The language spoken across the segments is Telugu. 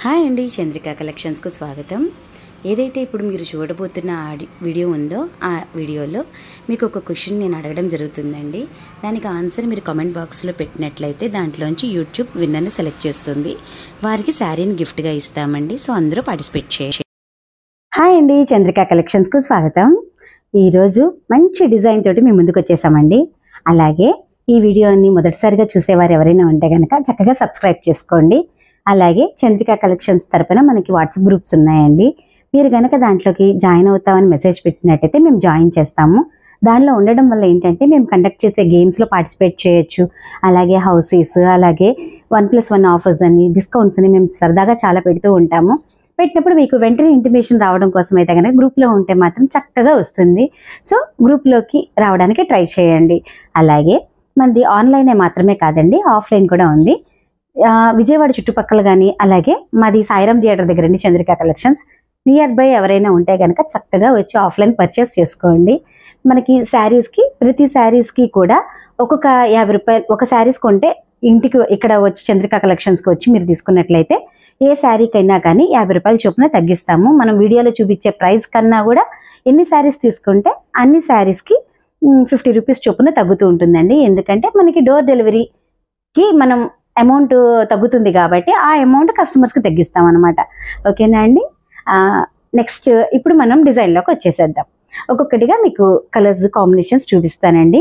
హాయ్ అండి, చంద్రిక కలెక్షన్స్కు స్వాగతం. ఏదైతే ఇప్పుడు మీరు చూడబోతున్న వీడియో ఉందో ఆ వీడియోలో మీకు ఒక క్వశ్చన్ నేను అడగడం జరుగుతుందండి. దానికి ఆన్సర్ మీరు కామెంట్ బాక్స్లో పెట్టినట్లయితే దాంట్లోంచి యూట్యూబ్ విన్నర్ని సెలెక్ట్ చేస్తుంది. వారికి శారీని గిఫ్ట్గా ఇస్తామండి. సో అందరూ పార్టిసిపేట్ చేయండి. హాయ్ అండి, చంద్రిక కలెక్షన్స్కు స్వాగతం. ఈరోజు మంచి డిజైన్ తోటి మీ ముందుకు వచ్చేసామండి. అలాగే ఈ వీడియోని మొదటిసారిగా చూసేవారు ఎవరైనా ఉంటే కనుక చక్కగా సబ్స్క్రైబ్ చేసుకోండి. అలాగే చంద్రిక కలెక్షన్స్ తరపున మనకి వాట్సాప్ గ్రూప్స్ ఉన్నాయండి. మీరు కనుక దాంట్లోకి జాయిన్ అవుతామని మెసేజ్ పెట్టినట్టయితే మేము జాయిన్ చేస్తాము. దానిలో ఉండడం వల్ల ఏంటంటే మేము కండక్ట్ చేసే గేమ్స్లో పార్టిసిపేట్ చేయొచ్చు. అలాగే హౌసెస్, అలాగే 1+1 ఆఫర్స్ అని, డిస్కౌంట్స్ అని మేము సరదాగా చాలా పెడుతూ ఉంటాము. పెట్టినప్పుడు మీకు వెంటనే ఇంటిమేషన్ రావడం కోసం అయితే కనుక గ్రూప్లో ఉంటే మాత్రం చక్కగా వస్తుంది. సో గ్రూప్లోకి రావడానికి ట్రై చేయండి. అలాగే మనది ఆన్లైనే మాత్రమే కాదండి, ఆఫ్లైన్ కూడా ఉంది. విజయవాడ చుట్టుపక్కల కానీ, అలాగే మాది సాయిరామ్ థియేటర్ దగ్గర అండి చంద్రిక కలెక్షన్స్. నియర్ బై ఎవరైనా ఉంటే కనుక చక్కగా వచ్చి ఆఫ్లైన్ పర్చేస్ చేసుకోండి. మనకి శారీస్కి, ప్రతి శారీస్కి కూడా ఒక్కొక్క 50 రూపాయలు. ఒక శారీస్ కొంటే ఇంటికి ఇక్కడ వచ్చి చంద్రిక కలెక్షన్స్కి వచ్చి మీరు తీసుకున్నట్లయితే ఏ శారీకైనా కానీ 50 రూపాయల చొప్పున తగ్గిస్తాము. మనం వీడియోలో చూపించే ప్రైస్ కన్నా కూడా ఎన్ని శారీస్ తీసుకుంటే అన్ని శారీస్కి 50 రూపీస్ చొప్పున తగ్గుతూ ఉంటుందండి. ఎందుకంటే మనకి డోర్ డెలివరీకి మనం అమౌంట్ తగ్గుతుంది కాబట్టి ఆ అమౌంట్ కస్టమర్స్కి తగ్గిస్తాం అనమాట. ఓకేనా అండి? నెక్స్ట్ ఇప్పుడు మనం డిజైన్లోకి వచ్చేసేద్దాం. ఒక్కొక్కటిగా మీకు కలర్స్ కాంబినేషన్స్ చూపిస్తానండి.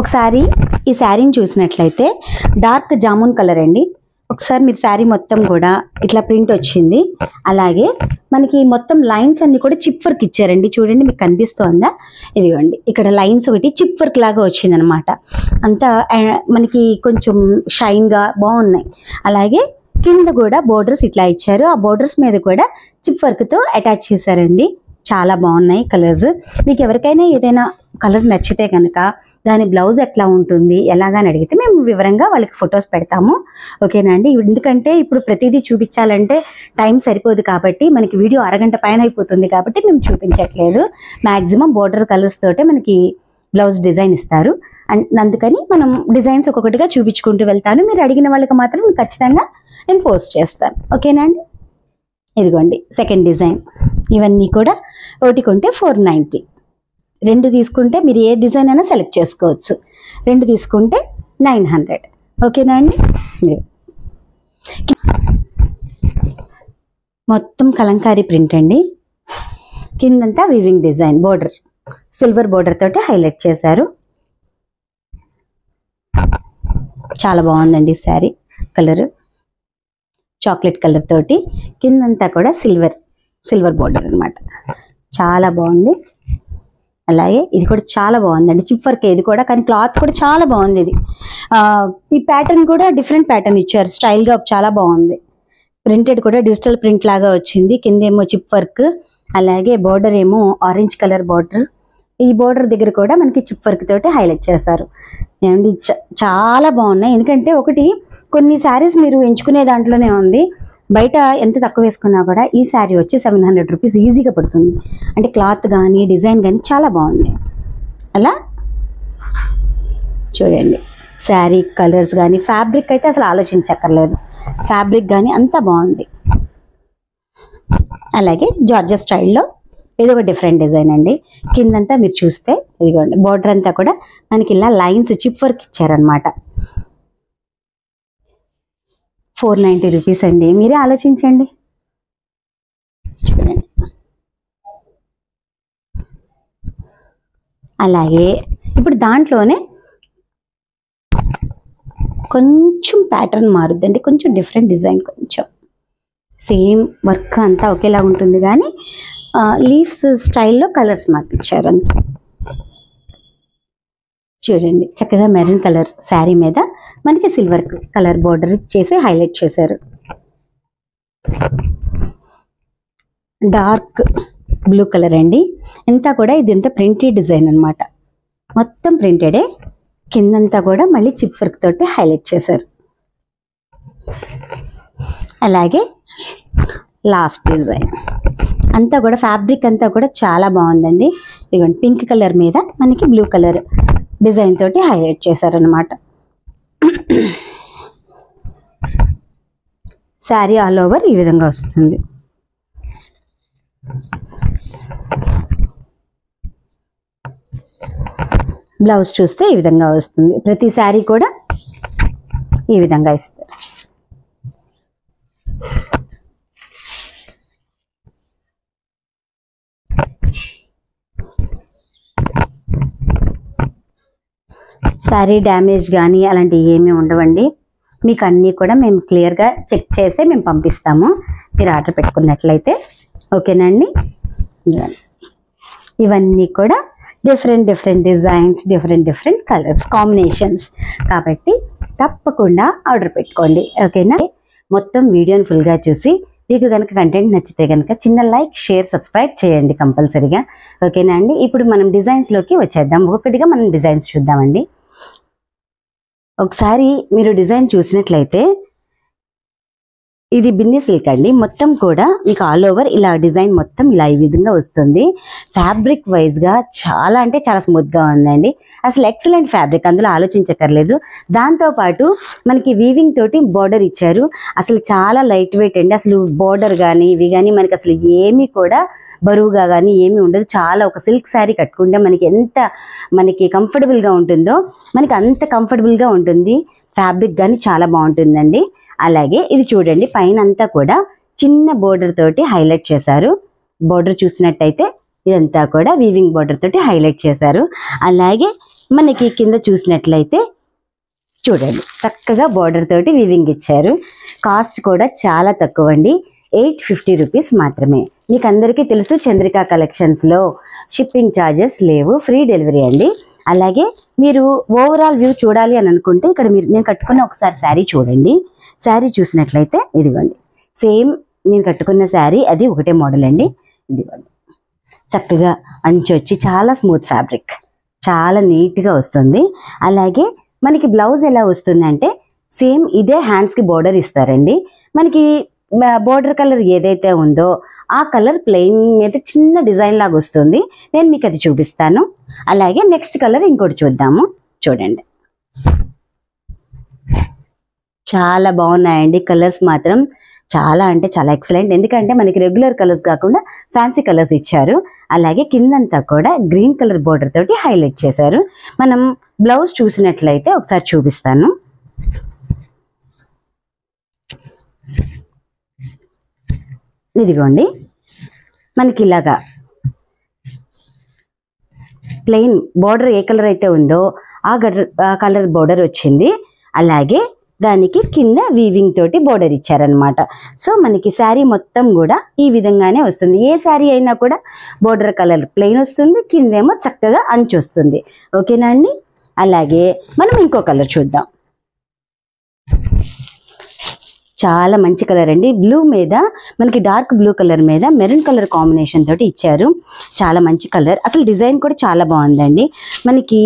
ఒకసారి ఈ శారీని చూసినట్లయితే డార్క్ జామున్ కలర్ అండి. ఒకసారి మీరు శారీ మొత్తం కూడా ఇట్లా ప్రింట్ వచ్చింది. అలాగే మనకి మొత్తం లైన్స్ అన్ని కూడా చిప్ వర్క్ ఇచ్చారండి. చూడండి, మీకు కనిపిస్తోందా? ఇదిగోండి, ఇక్కడ లైన్స్ ఒకటి చిప్ వర్క్ లాగా వచ్చింది అనమాట. అంతా మనకి కొంచెం షైన్గా బాగున్నాయి. అలాగే కింద కూడా బోర్డర్స్ ఇట్లా ఇచ్చారు. ఆ బోర్డర్స్ మీద కూడా చిప్ వర్క్తో అటాచ్ చేశారండి. చాలా బాగున్నాయి కలర్స్. మీకు ఎవరికైనా ఏదైనా కలర్ నచ్చితే కనుక దాని బ్లౌజ్ ఎట్లా ఉంటుంది ఎలాగని అడిగితే మేము వివరంగా వాళ్ళకి ఫొటోస్ పెడతాము. ఓకేనా అండి? ఎందుకంటే ఇప్పుడు ప్రతిదీ చూపించాలంటే టైం సరిపోదు కాబట్టి, మనకి వీడియో అరగంట పైన అయిపోతుంది కాబట్టి మేము చూపించట్లేదు. మ్యాక్సిమం బోర్డర్ కలర్స్ తోటే మనకి బ్లౌజ్ డిజైన్ ఇస్తారు. అందుకని మనం డిజైన్స్ ఒక్కొక్కటిగా చూపించుకుంటూ వెళ్తాను. మీరు అడిగిన వాళ్ళకి మాత్రం ఖచ్చితంగా నేను పోస్ట్ చేస్తాను. ఓకేనా అండి? ఇదిగోండి సెకండ్ డిజైన్. ఇవన్నీ కూడా ఒకటి కొంటే 490. 2 తీసుకుంటే మీరు ఏ డిజైన్ అయినా సెలెక్ట్ చేసుకోవచ్చు. 2 తీసుకుంటే 900. ఓకేనా అండి? మొత్తం కలంకారీ ప్రింట్ అండి. కిందంతా weaving design, border silver border తోటి హైలైట్ చేశారు. చాలా బాగుందండి శారీ. కలర్ చాక్లెట్ కలర్ తోటి కిందంతా కూడా సిల్వర్ బోర్డర్ అనమాట. చాలా బాగుంది. అలాగే ఇది కూడా చాలా బాగుందండి, చిప్ వర్క్ ఇది కూడా. కానీ క్లాత్ కూడా చాలా బాగుంది. ఇది ఈ ప్యాటర్న్ కూడా డిఫరెంట్ ప్యాటర్న్ ఇచ్చారు, స్టైల్గా చాలా బాగుంది. ప్రింటెడ్ కూడా డిజిటల్ ప్రింట్ లాగా వచ్చింది. కిందేమో చిప్ వర్క్, అలాగే బోర్డర్ ఏమో ఆరెంజ్ కలర్ బోర్డర్. ఈ బోర్డర్ దగ్గర కూడా మనకి చిప్ వర్క్ తోటి హైలైట్ చేశారు. ఏమండి, చాలా బాగున్నాయి. ఎందుకంటే ఒకటి కొన్ని శారీస్ మీరు ఎంచుకునే దాంట్లోనే ఉంది. బయట ఎంత తక్కువ వేసుకున్నా కూడా ఈ శారీ వచ్చి 700 రూపీస్ ఈజీగా పడుతుంది. అంటే క్లాత్ కానీ డిజైన్ కానీ చాలా బాగుంది. అలా చూడండి, శారీ కలర్స్ కానీ ఫ్యాబ్రిక్ అయితే అసలు ఆలోచించక్కర్లేదు. ఫ్యాబ్రిక్ కానీ అంతా బాగుంది. అలాగే జార్జెట్ స్టైల్లో ఇది ఒక డిఫరెంట్ డిజైన్ అండి. కిందంతా మీరు చూస్తే ఇదిగోండి, బోర్డర్ అంతా కూడా మనకి ఇలా లైన్స్ చిప్ వర్క్ ఇచ్చారనమాట. 490 రూపీస్ అండి. మీరే ఆలోచించండి. చూడండి, అలాగే ఇప్పుడు దాంట్లోనే కొంచెం ప్యాటర్న్ మారుద్దండి, కొంచెం డిఫరెంట్ డిజైన్, కొంచెం సేమ్ వర్క్ అంతా ఒకేలా ఉంటుంది కానీ లీవ్స్ స్టైల్లో కలర్స్ మార్పించారు అంతా. చూడండి, చక్కగా మెరూన్ కలర్ శారీ మీద మనకి సిల్వర్ కలర్ బోర్డర్ చేసి హైలైట్ చేశారు. డార్క్ బ్లూ కలర్ అండి. ఇంతా కూడా ఇదంతా ప్రింటెడ్ డిజైన్ అనమాట. మొత్తం ప్రింటెడే. కిందంతా కూడా మళ్ళీ చిప్ వర్క్ తోటి హైలైట్ చేశారు. అలాగే లాస్ట్ డిజైన్ అంతా కూడా ఫ్యాబ్రిక్ అంతా కూడా చాలా బాగుందండి. ఇదిగోండి, పింక్ కలర్ మీద మనకి బ్లూ కలర్ డిజైన్ తోటి హైలైట్ చేశారనమాట. శారీ ఆల్ ఓవర్ ఈ విధంగా వస్తుంది. బ్లౌజ్ చూస్తే ఈ విధంగా వస్తుంది. ప్రతి శారీ కూడా ఈ విధంగా ఇస్తారు. శారీ డ్యామేజ్ కానీ అలాంటివి ఏమీ ఉండవండి. మీకు అన్నీ కూడా మేము క్లియర్గా చెక్ చేసి మేము పంపిస్తాము మీరు ఆర్డర్ పెట్టుకున్నట్లయితే. ఓకేనండి. ఇవన్నీ కూడా different designs, different colours combinations కాబట్టి తప్పకుండా ఆర్డర్ పెట్టుకోండి. ఓకేనా. మొత్తం వీడియోని ఫుల్గా చూసి మీకు కనుక కంటెంట్ నచ్చితే కనుక చిన్న లైక్, షేర్, సబ్స్క్రైబ్ చేయండి కంపల్సరీగా. ఓకేనా అండి. ఇప్పుడు మనం డిజైన్స్లోకి వచ్చేద్దాం. ఒక్కొక్కటిగా మనం డిజైన్స్ చూద్దామండి. ఒకసారి మీరు డిజైన్ చూసినట్లయితే ఇది బిన్ని సిల్క్ అండి. మొత్తం కూడా మీకు ఆల్ ఓవర్ ఇలా డిజైన్ మొత్తం ఇలా ఈ విధంగా వస్తుంది. ఫ్యాబ్రిక్ వైజ్గా చాలా అంటే చాలా స్మూత్గా ఉందండి. అసలు ఎక్సలెంట్ ఫ్యాబ్రిక్, అందులో ఆలోచించక్కర్లేదు. దాంతోపాటు మనకి వీవింగ్ తోటి బార్డర్ ఇచ్చారు. అసలు చాలా లైట్ వెయిట్ అండి. అసలు బార్డర్ కానీ ఇవి కానీ మనకి అసలు ఏమీ కూడా బరువుగా కానీ ఏమీ ఉండదు. చాలా ఒక సిల్క్ శారీ కట్టుకుంటే మనకి ఎంత కంఫర్టబుల్గా ఉంటుందో మనకి అంత కంఫర్టబుల్గా ఉంటుంది. ఫ్యాబ్రిక్ కానీ చాలా బాగుంటుందండి. అలాగే ఇది చూడండి, పైన అంతా కూడా చిన్న బోర్డర్ తోటి హైలైట్ చేశారు. బోర్డర్ చూసినట్టయితే ఇదంతా కూడా వీవింగ్ బోర్డర్ తోటి హైలైట్ చేశారు. అలాగే మనకి కింద చూసినట్లయితే చూడండి చక్కగా బోర్డర్ తోటి వీవింగ్ ఇచ్చారు. కాస్ట్ కూడా చాలా తక్కువ అండి, 850 రూపీస్ మాత్రమే. మీకు అందరికీ తెలుసు చంద్రికా కలెక్షన్స్లో షిప్పింగ్ ఛార్జెస్ లేవు, ఫ్రీ డెలివరీ అండి. అలాగే మీరు ఓవరాల్ వ్యూ చూడాలి అని అనుకుంటే ఇక్కడ నేను కట్టుకున్న ఒకసారి శారీ చూడండి. శారీ చూసినట్లయితే ఇదిగోండి, సేమ్ నేను కట్టుకున్న శారీ అది ఒకటే మోడల్ అండి. ఇదిగోండి చక్కగా అంచు వచ్చి చాలా స్మూత్ ఫ్యాబ్రిక్, చాలా నీట్గా వస్తుంది. అలాగే మనకి బ్లౌజ్ ఎలా వస్తుందంటే సేమ్ ఇదే హ్యాండ్స్కి బోర్డర్ ఇస్తారండి. మనకి బోర్డర్ కలర్ ఏదైతే ఉందో ఆ కలర్ ప్లెయిన్ మీద చిన్న డిజైన్ లాగా వస్తుంది. నేను మీకు అది చూపిస్తాను. అలాగే నెక్స్ట్ కలర్ ఇంకోటి చూద్దాము. చూడండి చాలా బాగున్నాయండి కలర్స్ మాత్రం, చాలా అంటే చాలా ఎక్సలెంట్. ఎందుకంటే మనకి రెగ్యులర్ కలర్స్ కాకుండా ఫ్యాన్సీ కలర్స్ ఇచ్చారు. అలాగే కిందంతా కూడా గ్రీన్ కలర్ బోర్డర్ తోటి హైలైట్ చేశారు. మనం బ్లౌజ్ చూసినట్లయితే ఒకసారి చూపిస్తాను. ఇదిగోండి మనకి ఇలాగా ప్లెయిన్ బోర్డర్ ఏ కలర్ అయితే ఉందో ఆ కలర్ బోర్డర్ వచ్చింది. అలాగే దానికి కింద వీవింగ్ తోటి బోర్డర్ ఇచ్చారనమాట. సో మనకి శారీ మొత్తం కూడా ఈ విధంగానే వస్తుంది. ఏ శారీ అయినా కూడా బోర్డర్ కలర్ ప్లెయిన్ వస్తుంది, కిందేమో చక్కగా అంచు వస్తుంది. ఓకేనా అండి. అలాగే మనం ఇంకో కలర్ చూద్దాం. చాలా మంచి కలర్ అండి. బ్లూ మీద మనకి డార్క్ బ్లూ కలర్ మీద మెరూన్ కలర్ కాంబినేషన్ తోటి ఇచ్చారు. చాలా మంచి కలర్. అసలు డిజైన్ కూడా చాలా బాగుందండి. మనకి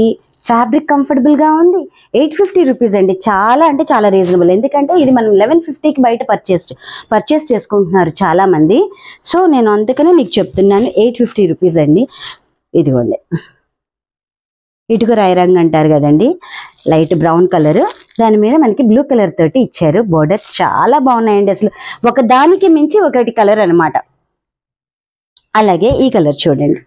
ఫ్యాబ్రిక్ కంఫర్టబుల్గా ఉంది. 850 రూపీస్ అండి. చాలా అంటే చాలా రీజనబుల్. ఎందుకంటే ఇది మనం 1150కి బయట పర్చేస్ చేసుకుంటున్నారు చాలామంది. సో నేను అందుకనే మీకు చెప్తున్నాను 850 రూపీస్ అండి. ఇదిగోండి ఇటుక రాయి రంగు అంటారు కదండి, లైట్ బ్రౌన్ కలర్, దాని మీద మనకి బ్లూ కలర్ తోటి ఇచ్చారు బోర్డర్. చాలా బాగున్నాయండి. అసలు ఒక దానికి మించి ఒకటి కలర్ అనమాట. అలాగే ఈ కలర్ చూడండి,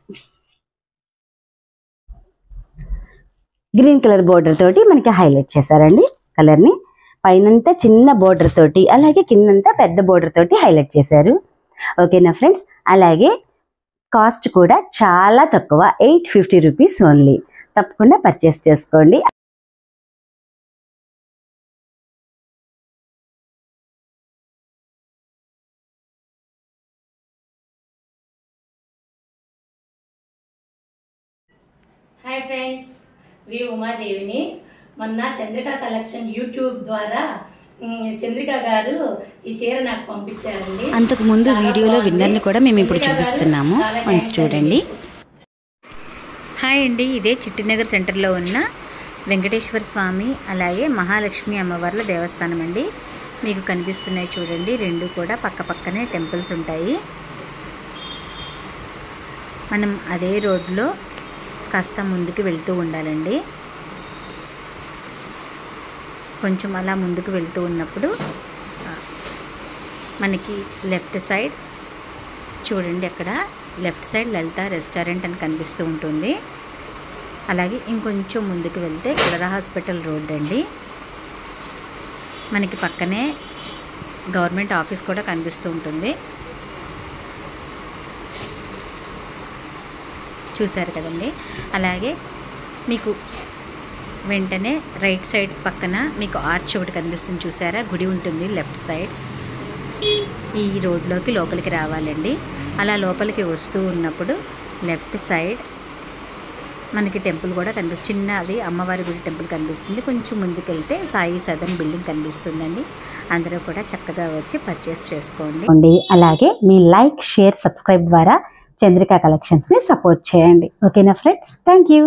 గ్రీన్ కలర్ బోర్డర్ తోటి మనకి హైలైట్ చేశారండి కలర్ని. పైనంతా చిన్న బోర్డర్ తోటి అలాగే కిందంతా పెద్ద బోర్డర్ తోటి హైలైట్ చేశారు. ఓకేనా ఫ్రెండ్స్. అలాగే కాస్ట్ కూడా చాలా తక్కువ, 850 రూపీస్ ఓన్లీ. తప్పకుండా పర్చేస్ చేసుకోండి. హాయ్ ఫ్రెండ్స్, వి ఉమాదేవిని. మొన్న చంద్రిక కలెక్షన్ యూట్యూబ్ ద్వారా చంద్రిక గారు ఈ చీర నాకు పంపించారండి. అంతకుముందు వీడియోలో విన్నర్ని కూడా మేము ఇప్పుడు చూపిస్తున్నాము, వన్స్ చూడండి. హాయ్ అండి, ఇదే చిట్టినగర్ సెంటర్లో ఉన్న వెంకటేశ్వర స్వామి అలాగే మహాలక్ష్మి అమ్మవార్ల దేవస్థానం అండి. మీకు కనిపిస్తున్నాయి చూడండి, రెండు కూడా పక్క పక్కనే టెంపుల్స్ ఉంటాయి. మనం అదే రోడ్లో కాస్త ముందుకు వెళ్తూ ఉండాలండి. కొంచెం అలా ముందుకు వెళ్తూ ఉన్నప్పుడు మనకి లెఫ్ట్ సైడ్ చూడండి, అక్కడ లెఫ్ట్ సైడ్ లలిత రెస్టారెంట్ అని కనిపిస్తూ ఉంటుంది. అలాగే ఇంకొంచెం ముందుకు వెళ్తే కెనరా హాస్పిటల్ రోడ్ అండి. మనకి పక్కనే గవర్నమెంట్ ఆఫీస్ కూడా కనిపిస్తూ ఉంటుంది. చూశారు కదండి. అలాగే మీకు వెంటనే రైట్ సైడ్ పక్కన మీకు ఆర్చ్ ఒకటి కనిపిస్తుంది, చూసారా? గుడి ఉంటుంది లెఫ్ట్ సైడ్. ఈ రోడ్లోకి లోపలికి రావాలండి. అలా లోపలికి వస్తూ ఉన్నప్పుడు లెఫ్ట్ సైడ్ మనకి టెంపుల్ కూడా కనిపిస్తుంది, చిన్నది అమ్మవారి గుడి టెంపుల్ కనిపిస్తుంది. కొంచెం ముందుకెళ్తే సాయి సదన్ బిల్డింగ్ కనిపిస్తుందండి. అందరూ కూడా చక్కగా వచ్చి పర్చేస్ చేసుకోండి. అలాగే మీ లైక్, షేర్, సబ్స్క్రైబ్ ద్వారా చంద్రిక కలెక్షన్స్ని సపోర్ట్ చేయండి. ఓకేనా ఫ్రెండ్స్? Thank you.